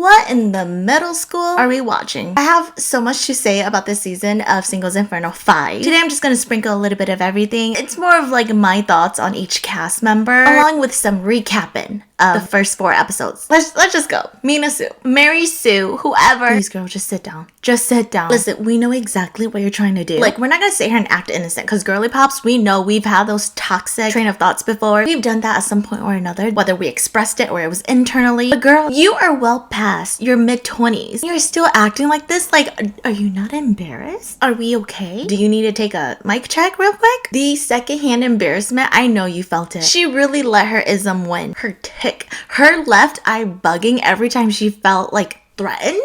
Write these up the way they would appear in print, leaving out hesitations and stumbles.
What in the middle school are we watching? I have so much to say about this season of Singles Inferno 5. Today I'm just gonna sprinkle a little bit of everything. It's more of like my thoughts on each cast member, along with some recapping of the first 4 episodes. Let's just go. Mina Sue, Mary Sue, whoever. Please girl, just sit down. Just sit down. Listen, we know exactly what you're trying to do. Like, we're not gonna sit here and act innocent because girly pops, we know we've had those toxic train of thoughts before. We've done that at some point or another, whether we expressed it or it was internally. But girl, you are well past your mid-20s. You're still acting like this? Like, are you not embarrassed? Are we okay? Do you need to take a mic check real quick? The secondhand embarrassment, I know you felt it. She really let her ism win. Her tick, her left eye bugging every time she felt like threatened.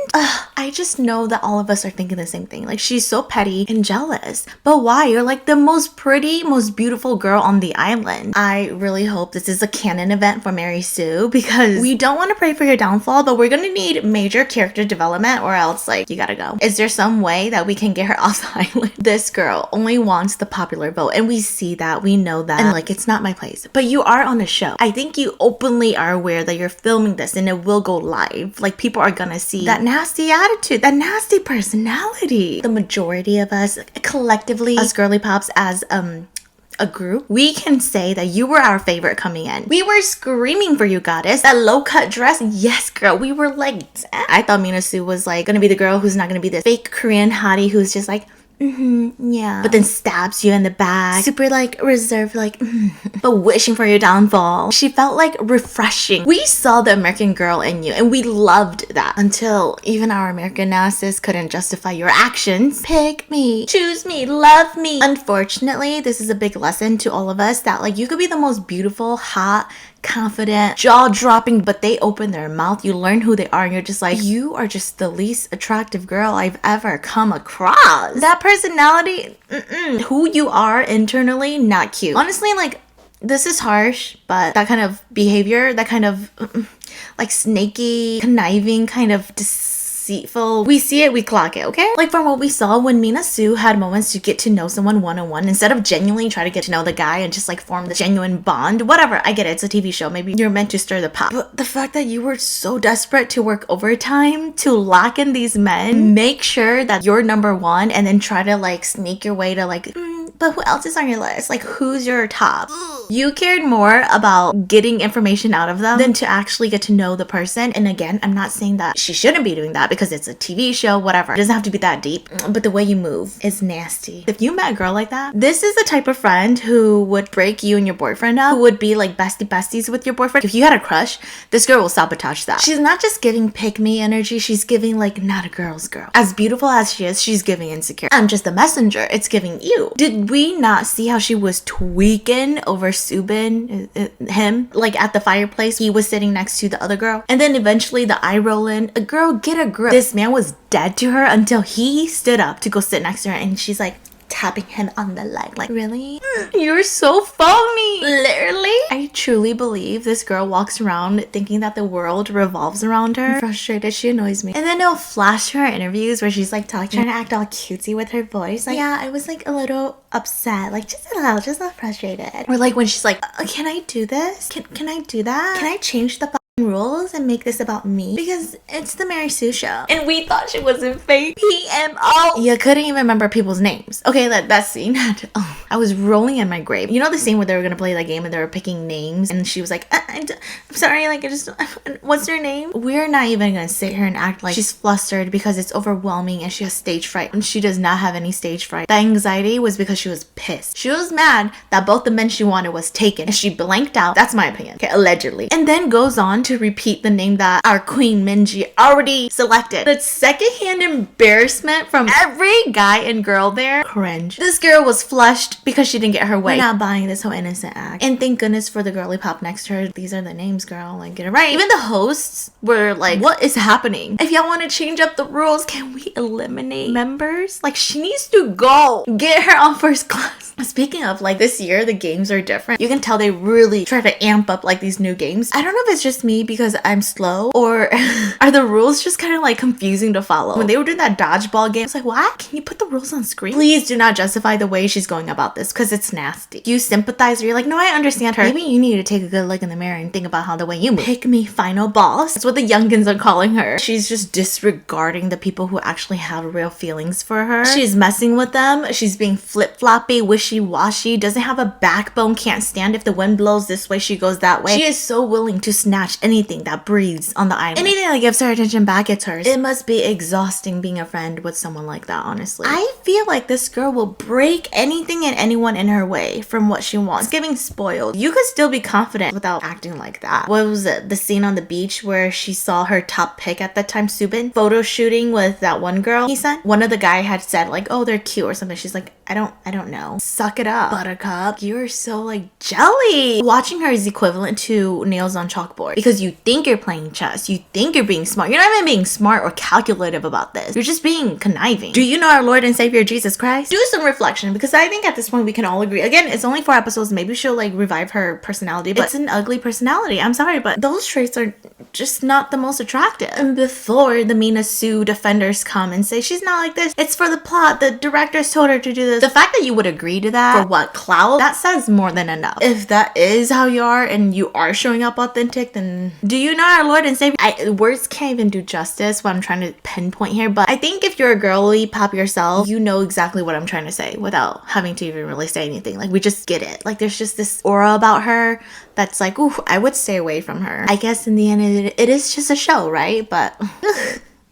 I just know that all of us are thinking the same thing. Like, she's so petty and jealous. But why? You're like the most pretty, most beautiful girl on the island. I really hope this is a canon event for Mary Sue because we don't want to pray for your downfall, but we're gonna need major character development or else like you gotta go. Is there some way that we can get her off the island? This girl only wants the popular vote and we see that, we know that, and like it's not my place. But you are on the show. I think you openly are aware that you're filming this and it will go live. Like, people are gonna see that nasty attitude, that nasty personality. The majority of us collectively, as girly pops, as a group, we can say that you were our favorite coming in. We were screaming for you, goddess. That low-cut dress, yes girl, we were like, I thought Mina Sue was like gonna be the girl who's not gonna be this fake Korean hottie who's just like, yeah, but then stabs you in the back, super like reserved, like but wishing for your downfall. She felt like refreshing. We saw the American girl in you and we loved that until even our American asses couldn't justify your actions. Pick me, choose me, love me. Unfortunately, this is a big lesson to all of us that like you could be the most beautiful, hot, confident, jaw-dropping, but they open their mouth, you learn who they are, and you're just like, you are just the least attractive girl I've ever come across. That personality, who you are internally, not cute. Honestly, like, this is harsh, but that kind of behavior, that kind of like snaky, conniving, kind of deceitful, we see it, we clock it, okay? Like, from what we saw when Mina Sue had moments to get to know someone one-on-one instead of genuinely try to get to know the guy and just like form the genuine bond. Whatever, I get it, it's a TV show, maybe you're meant to stir the pot, but the fact that you were so desperate to work overtime to lock in these men, make sure that you're number one, and then try to like sneak your way to like but who else is on your list? Like, who's your top? You cared more about getting information out of them than to actually get to know the person. And again, I'm not saying that she shouldn't be doing that because it's a TV show, whatever. It doesn't have to be that deep, but the way you move is nasty. If you met a girl like that, this is the type of friend who would break you and your boyfriend up, who would be like besties with your boyfriend. If you had a crush, this girl will sabotage that. She's not just giving pick me energy, she's giving like not a girl's girl. As beautiful as she is, she's giving insecure. I'm just the messenger, it's giving you. Did we not see how she was tweaking over Subin, him, like at the fireplace? He was sitting next to the other girl, and then eventually the eye roll in. A girl, get a grip. This man was dead to her until he stood up to go sit next to her, and she's like tapping him on the leg, like, really? You're so phony. Literally, I truly believe this girl walks around thinking that the world revolves around her. I'm frustrated, she annoys me. And then they'll flash her interviews where she's like talking, trying to act all cutesy with her voice, like, yeah, I was like a little upset, like just a little, just not frustrated. Or like when she's like, can I do this? Can I do that? Can I change the rules and make this about me? Because it's the Mary Sue show and we thought she wasn't fake. PMO. You couldn't even remember people's names. Okay, that scene had, I was rolling in my grave. You know the scene where they were gonna play that game and they were picking names and she was like, I'm sorry, like, what's her name? We're not even gonna sit here and act like she's flustered because it's overwhelming and she has stage fright, and she does not have any stage fright. The anxiety was because she was pissed. She was mad that both the men she wanted was taken and she blanked out. That's my opinion, okay, allegedly. And then goes on to repeat the name that our queen Minji already selected. The secondhand embarrassment from every guy and girl there. Cringe. This girl was flushed because she didn't get her way. We're not buying this whole innocent act. And thank goodness for the girly pop next to her. These are the names, girl. Like, get it right. Even the hosts were like, what is happening? If y'all want to change up the rules, can we eliminate members? Like, she needs to go. Get her on first class. Speaking of, like, this year the games are different. You can tell they really try to amp up like these new games. I don't know if it's just me me because I'm slow? Or are the rules just kind of like confusing to follow? When they were doing that dodgeball game, it's like, what? Can you put the rules on screen? Please do not justify the way she's going about this because it's nasty. You sympathize or you're like, no, I understand her. Maybe you need to take a good look in the mirror and think about how the way you move. Pick me final boss. That's what the youngins are calling her. She's just disregarding the people who actually have real feelings for her. She's messing with them. She's being flip-floppy, wishy-washy, doesn't have a backbone, can't stand if the wind blows this way, she goes that way. She is so willing to snatch anything that breathes on the island. Anything that gives her attention back, it's hers. It must be exhausting being a friend with someone like that, honestly. I feel like this girl will break anything and anyone in her way from what she wants. It's giving spoiled. You could still be confident without acting like that. What was it? The scene on the beach where she saw her top pick at that time, Subin, photo shooting with that one girl he sent. One of the guy had said like, oh, they're cute or something. She's like, I don't know. Suck it up, buttercup. You're so like jelly. Watching her is equivalent to nails on chalkboard because you think you're playing chess. You think you're being smart. You're not even being smart or calculative about this. You're just being conniving. Do you know our Lord and Savior Jesus Christ? Do some reflection because I think at this point we can all agree. Again, it's only 4 episodes. Maybe she'll like revive her personality, but it's an ugly personality. I'm sorry, but those traits are just not the most attractive. And before the Mina Sue defenders come and say she's not like this, it's for the plot. The directors told her to do this. The fact that you would agree to that for what, clout? That says more than enough. If that is how you are and you are showing up authentic, then do you know our Lord and Savior? Words can't even do justice what I'm trying to pinpoint here, but I think if you're a girly pop yourself, you know exactly what I'm trying to say without having to even really say anything. Like we just get it. Like there's just this aura about her that's like, ooh, I would stay away from her. I guess in the end it is just a show, right? But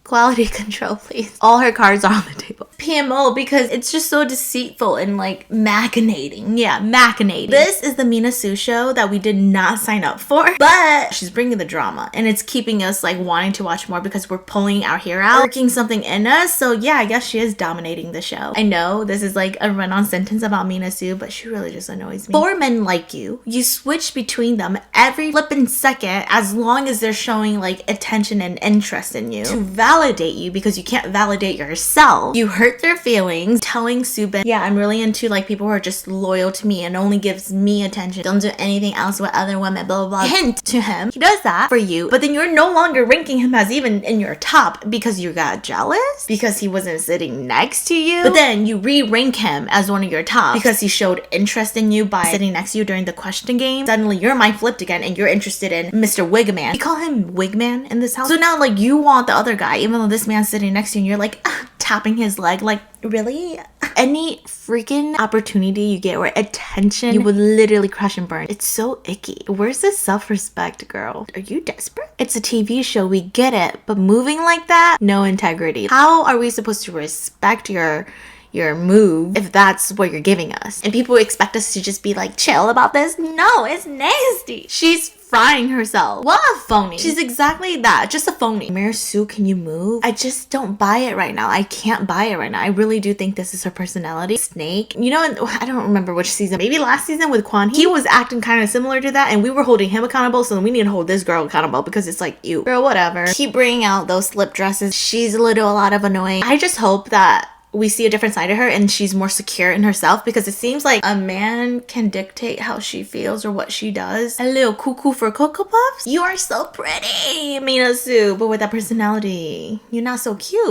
quality control, please. All her cards are on the table. PMO because it's just so deceitful and like machinating. Yeah, machinating. This is the Mina Sue show that we did not sign up for, but she's bringing the drama and it's keeping us like wanting to watch more because we're pulling our hair out, working something in us. So yeah, I guess she is dominating the show. I know this is like a run-on sentence about Mina Sue, but she really just annoys me. 4 men like you. You switch between them every flippin' second as long as they're showing like attention and interest in you to validate you because you can't validate yourself. You hurt their feelings, telling Subin, yeah, I'm really into like people who are just loyal to me and only gives me attention, don't do anything else with other women, blah blah blah. Hint to him, he does that for you, but then you're no longer ranking him as even in your top because you got jealous because he wasn't sitting next to you. But then you re-rank him as one of your top because he showed interest in you by sitting next to you during the question game. Suddenly your mind flipped again and you're interested in Mr. Wigman. We call him Wigman in this house. So now like you want the other guy even though this man's sitting next to you and you're like tapping his leg. Like really? Any freaking opportunity you get or attention, you would literally crash and burn. It's so icky. Where's the self-respect, girl? Are you desperate? It's a TV show, we get it, but moving like that, no integrity. How are we supposed to respect your move if that's what you're giving us? And people expect us to just be like chill about this? No, it's nasty. She's frying herself. What a phony. She's exactly that, just a phony. Mina Sue, can you move? I just don't buy it right now. I can't buy it right now. I really do think this is her personality. Snake, you know, I don't remember which season, maybe last season with Kwan, he was acting kind of similar to that and we were holding him accountable, so we need to hold this girl accountable because it's like, you girl, whatever. Keep bringing out those slip dresses. She's a lot of annoying. I just hope that we see a different side of her and she's more secure in herself because it seems like a man can dictate how she feels or what she does. A little cuckoo for Cocoa Puffs? You are so pretty, Mina Sue, but with that personality, you're not so cute.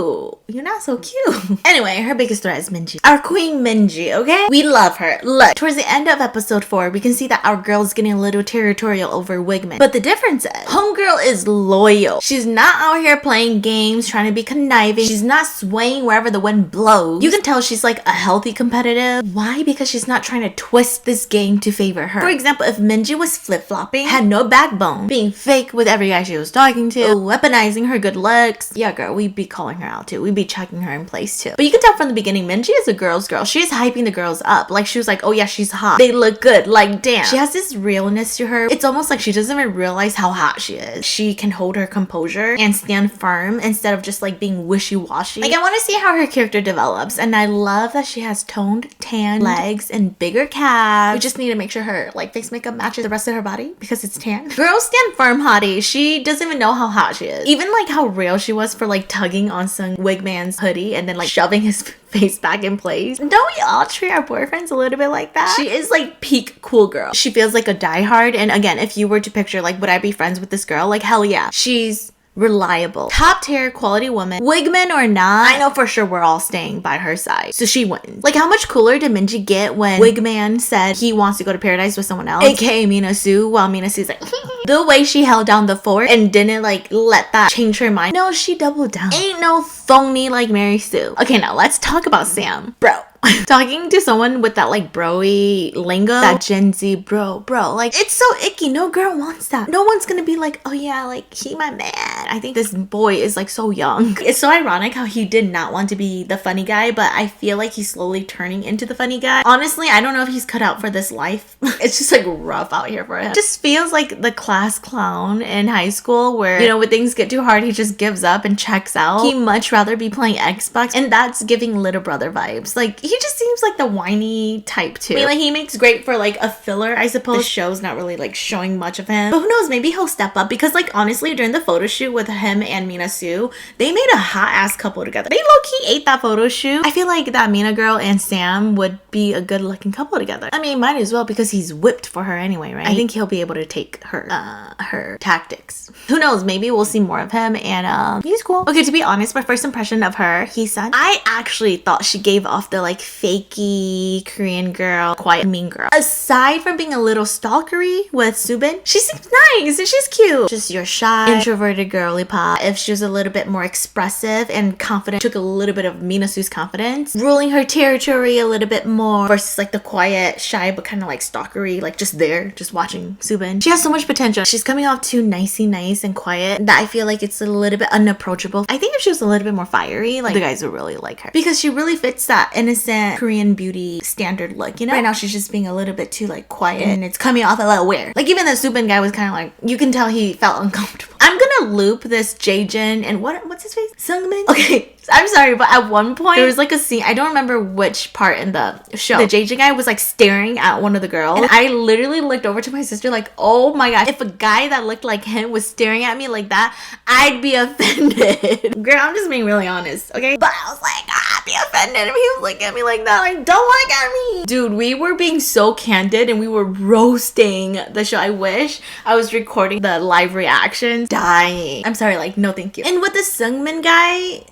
You're not so cute. Anyway, her biggest threat is Minji. Our queen Minji, okay? We love her. Look, towards the end of episode 4, we can see that our girl's getting a little territorial over Wigman. But the difference is, homegirl is loyal. She's not out here playing games, trying to be conniving. She's not swaying wherever the wind blows. You can tell she's like a healthy competitive. Why? Because she's not trying to twist this game to favor her. For example, if Minji was flip-flopping, had no backbone, being fake with every guy she was talking to, weaponizing her good looks, yeah girl, we'd be calling her out too. We'd be checking her in place too. But you can tell from the beginning, Minji is a girl's girl. She's hyping the girls up. Like she was like, oh yeah, she's hot. They look good. Like damn. She has this realness to her. It's almost like she doesn't even realize how hot she is. She can hold her composure and stand firm instead of just like being wishy-washy. Like I want to see how her character develops. develops. And I love that she has toned tan legs and bigger calves. We just need to make sure her like face makeup matches the rest of her body because it's tan. Girl stand firm hottie. She doesn't even know how hot she is. Even like how real she was for like tugging on some wigman's hoodie and then like shoving his face back in place. Don't we all treat our boyfriends a little bit like that? She is like peak cool girl. She feels like a diehard. And again, if you were to picture like, would I be friends with this girl? Like, hell yeah. She's reliable, top tier quality woman, wigman or not. I know for sure we're all staying by her side, so she wins. Like, how much cooler did Minji get when wigman said he wants to go to paradise with someone else, aka Mina Sue, while Mina Sue's like the way she held down the fort and didn't like let that change her mind. No, she doubled down. Ain't no phony like Mary Sue. Okay, now let's talk about Sam, bro. Talking to someone with that like bro-y lingo, that Gen Z bro, like it's so icky. No girl wants that. No one's gonna be like, oh yeah, like he my man. I think this boy is like so young. It's so ironic how he did not want to be the funny guy, but I feel like he's slowly turning into the funny guy. Honestly, I don't know if he's cut out for this life. It's just like rough out here for him. It just feels like the class clown in high school where, you know, when things get too hard, he just gives up and checks out. He'd much rather be playing Xbox, and that's giving little brother vibes. Like, he just seems like the whiny type too. I mean, like, he makes great for like a filler, I suppose. The show's not really like showing much of him, but who knows, maybe he'll step up, because like honestly, during the photo shoot with him and Mina Sue, they made a hot ass couple together. They low-key ate that photo shoot. I feel like that Mina girl and Sam would be a good looking couple together. I mean, might as well, because he's whipped for her anyway, right? I think he'll be able to take her tactics. Who knows, maybe we'll see more of him, and he's cool. Okay, to be honest, my first impression of her, he said, I actually thought she gave off the like fakey Korean girl, quiet mean girl. Aside from being a little stalkery with Subin, she seems nice and she's cute. Just your shy, introverted girly pop. If she was a little bit more expressive and confident, took a little bit of Mina Sue's confidence, ruling her territory a little bit more, versus like the quiet, shy, but kind of like stalkery, like just there, just watching Subin. She has so much potential. She's coming off too nicey nice and quiet that I feel like it's a little bit unapproachable. I think if she was a little bit more fiery, like the guys would really like her, because she really fits that innocent Korean beauty standard look, you know? Right now she's just being a little bit too like quiet, and it's coming off a little weird. Like, even the Subin guy was kind of like, you can tell he felt uncomfortable. I'm gonna loop this Jaejin and what's his face? Sungmin? Okay, I'm sorry, but at one point there was like a scene, I don't remember which part in the show, the Jaejin guy was like staring at one of the girls, and I literally looked over to my sister like, oh my god, if a guy that looked like him was staring at me like that, I'd be offended. Girl, I'm just being really honest, okay? But I was like, I'd be offended if he was looking at me like that. Like, don't look at me. Dude, we were being so candid and we were roasting the show. I wish I was recording the live reactions. Dying. I'm sorry, like, no thank you. And with the Sungmin guy,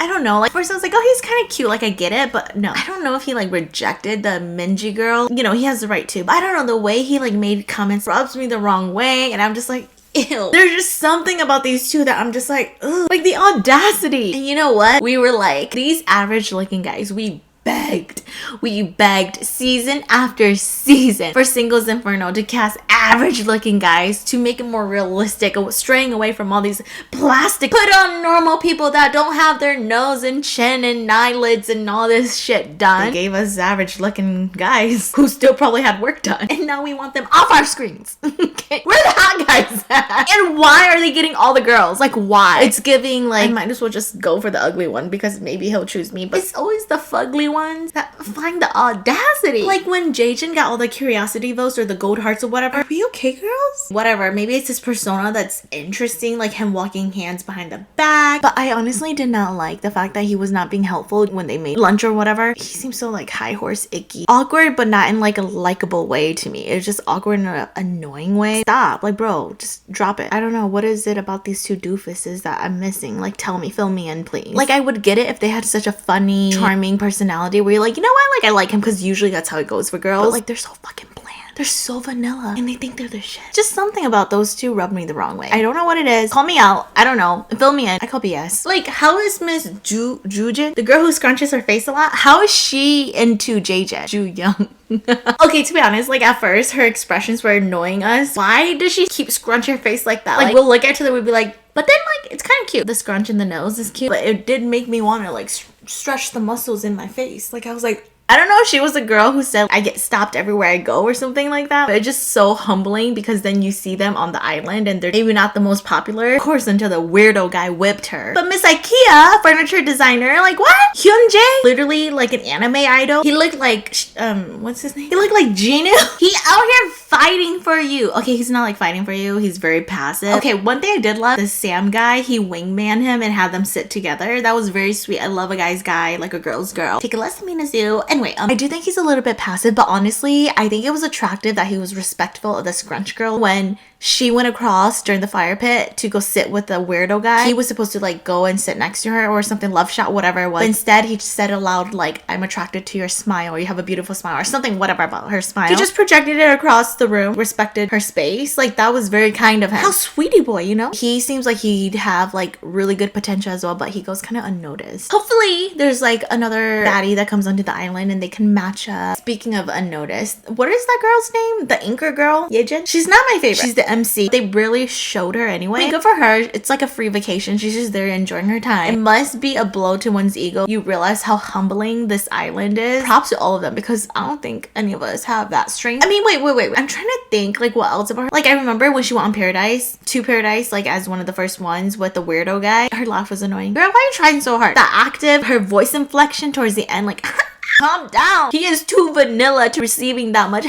I don't know, like, first I was like, oh, he's kind of cute, like I get it, but no, I don't know if he like rejected the Minji girl. You know, he has the right to, but I don't know, the way he like made comments rubs me the wrong way, and I'm just like, ew. There's just something about these two that I'm just like, ugh. Like, the audacity. And you know what? We were like, these average looking guys, we begged season after season for Singles Inferno to cast average looking guys to make it more realistic, straying away from all these plastic, put on normal people that don't have their nose and chin and eyelids and all this shit done. They gave us average looking guys who still probably had work done, and now we want them off our screens. Okay, where the hot guys at? And why are they getting all the girls? Like, why? It's giving like, I might as well just go for the ugly one because maybe he'll choose me, but it's always the fugly ones that find the audacity. Like when Jaejin got all the curiosity votes or the gold hearts or whatever. Are we okay, girls? Whatever, maybe it's his persona that's interesting, like him walking hands behind the back. But I honestly did not like the fact that he was not being helpful when they made lunch or whatever. He seems so like high horse icky. Awkward, but not in like a likable way to me. It's just awkward in an annoying way. Stop. Like, bro, just drop it. I don't know, what is it about these two doofuses that I'm missing? Like, tell me, fill me in, please. Like, I would get it if they had such a funny, charming personality where you're like, you know what, like I like him, because usually that's how it goes for girls. But like, they're so fucking bland. They're so vanilla and they think they're the shit. Just something about those two rubbed me the wrong way. I don't know what it is. Call me out. I don't know. Fill me in. I call BS. Like, how is Miss Jujin, the girl who scrunches her face a lot, how is she into JJ? Ju Young. Okay, to be honest, like at first her expressions were annoying us. Why does she keep scrunching her face like that? Like, we'll look at each other, we'd be like, but then like, it's kind of cute. The scrunch in the nose is cute, but it did make me want to like stretch the muscles in my face. Like, I was like, I don't know if she was a girl who said I get stopped everywhere I go or something like that, but it's just so humbling because then you see them on the island and they're maybe not the most popular, of course, until the weirdo guy whipped her. But Miss IKEA, furniture designer, like what? Hyunjae, literally like an anime idol. He looked like what's his name? He looked like Jinu. He out here fighting for you. Okay, he's not like fighting for you, he's very passive. Okay, one thing I did love, the Sam guy, he wingman him and had them sit together. That was very sweet. I love a guy's guy, like a girl's girl. Take a lesson, Mina Sue. Anyway, I do think he's a little bit passive, but honestly, I think it was attractive that he was respectful of the scrunch girl. When she went across during the fire pit to go sit with the weirdo guy, he was supposed to like go and sit next to her or something, love shot, whatever it was. But instead, he just said aloud like, I'm attracted to your smile, or you have a beautiful smile, or something, whatever about her smile. He just projected it across the room, respected her space. Like, that was very kind of him. How sweetie boy, you know? He seems like he'd have like really good potential as well, but he goes kind of unnoticed. Hopefully, there's like another baddie that comes onto the island and they can match up. Speaking of unnoticed, what is that girl's name? The anchor girl, Yejin? She's not my favorite. She's the MC. They really showed her anyway. I mean, good for her. It's like a free vacation. She's just there enjoying her time. It must be a blow to one's ego. You realize how humbling this island is. Props to all of them, because I don't think any of us have that strength. I mean, wait. I'm trying to think like what else about her. Like, I remember when she went on Paradise, like as one of the first ones with the weirdo guy. Her laugh was annoying. Girl, why are you trying so hard? That active, her voice inflection towards the end, like calm down. He is too vanilla to receiving that much.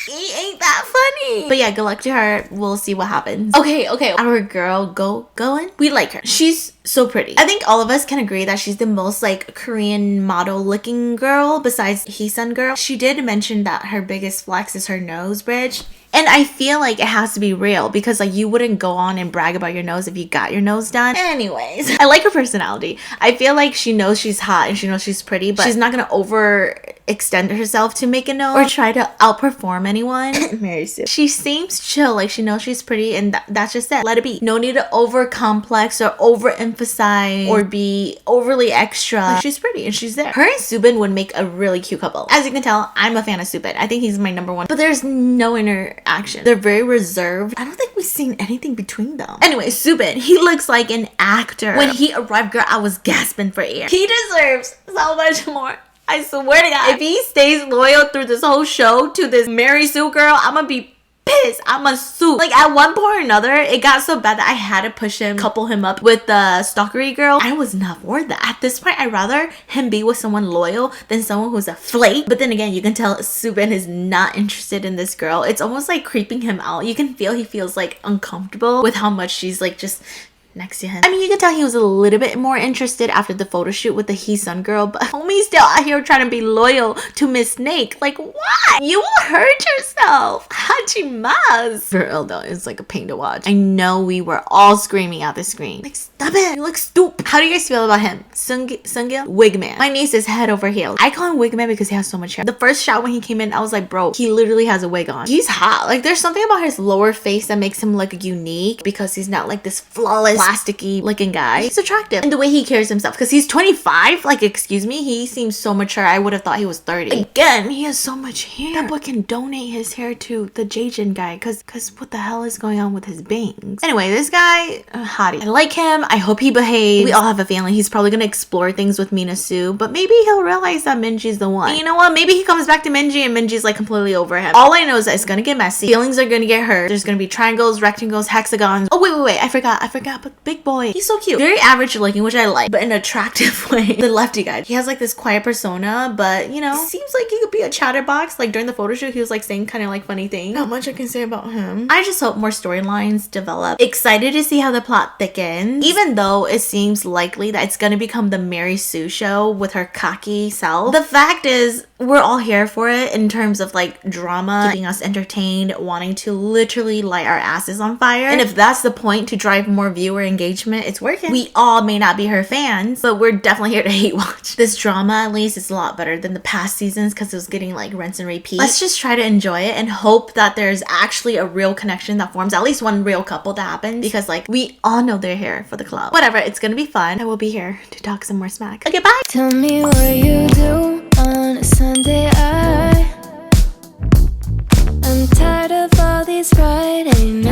He ain't that funny. But yeah, good luck to her. We'll see what happens. Okay. Our girl going. We like her. She's so pretty. I think all of us can agree that she's the most like Korean model looking girl besides Heesun girl. She did mention that her biggest flex is her nose bridge. And I feel like it has to be real because like you wouldn't go on and brag about your nose if you got your nose done. Anyways, I like her personality. I feel like she knows she's hot and she knows she's pretty, but she's not gonna overextend herself to make a nose or try to outperform anyone. Mary Sue. She seems chill, like she knows she's pretty, and that's just it. Let it be. No need to over complex or overemphasize or be overly extra. Like, she's pretty and she's there. Her and Subin would make a really cute couple. As you can tell, I'm a fan of Subin. I think he's my number one. But there's no interaction. They're very reserved. I don't think we've seen anything between them. Anyway, Subin, he looks like an actor. When he arrived, girl, I was gasping for air. He deserves so much more. I swear to God. If he stays loyal through this whole show to this Mary Sue girl, I'm gonna be pissed. I'm a sue. Like, at one point or another, it got so bad that I had to push him, couple him up with the stalkery girl. I was not for that. At this point, I'd rather him be with someone loyal than someone who's a flake. But then again, you can tell Subin is not interested in this girl. It's almost like creeping him out. You can feel he feels like uncomfortable with how much she's like just next to him. I mean, you can tell he was a little bit more interested after the photo shoot with the Heesun girl, but homie's still out here trying to be loyal to Miss Snake. Like, what? You will hurt yourself. Hachimas. Girl, though, it's like a pain to watch. I know we were all screaming at the screen. Like, stop it. You look stupid. How do you guys feel about him? Sungil? Wigman. My niece is head over heels. I call him Wigman because he has so much hair. The first shot when he came in, I was like, bro, he literally has a wig on. He's hot. Like, there's something about his lower face that makes him look unique because he's not like this flawless plasticky looking guy. He's attractive. And the way he carries himself, because he's 25, like, excuse me, he seems so mature. I would have thought he was 30. Again, he has so much hair. That boy can donate his hair to the Jajin guy, because what the hell is going on with his bangs? Anyway, this guy, hottie. I like him. I hope he behaves. We all have a feeling he's probably gonna explore things with Mina Sue, but maybe he'll realize that Minji's the one. And you know what? Maybe he comes back to Minji and Minji's like completely over him. All I know is that it's gonna get messy. Feelings are gonna get hurt. There's gonna be triangles, rectangles, hexagons. Oh, wait. I forgot, but big boy. He's so cute. Very average looking, which I like, but in an attractive way. The lefty guy. He has like this quiet persona, but you know, seems like he could be a chatterbox. Like during the photo shoot, he was like saying kind of like funny things. Not much I can say about him. I just hope more storylines develop. Excited to see how the plot thickens, even though it seems likely that it's gonna become the Mary Sue show with her cocky self. The fact is, we're all here for it in terms of like drama, keeping us entertained, wanting to literally light our asses on fire. And if that's the point, to drive more viewer engagement, it's working. We all may not be her fans, but we're definitely here to hate watch. This drama, at least, is a lot better than the past seasons because it was getting like rinse and repeat. Let's just try to enjoy it and hope that there's actually a real connection that forms, at least one real couple that happens, because like we all know they're here for the club. Whatever, it's gonna be fun. I will be here to talk some more smack. Okay, bye. Tell me what you do on a Sunday. I'm tired of all these Friday nights.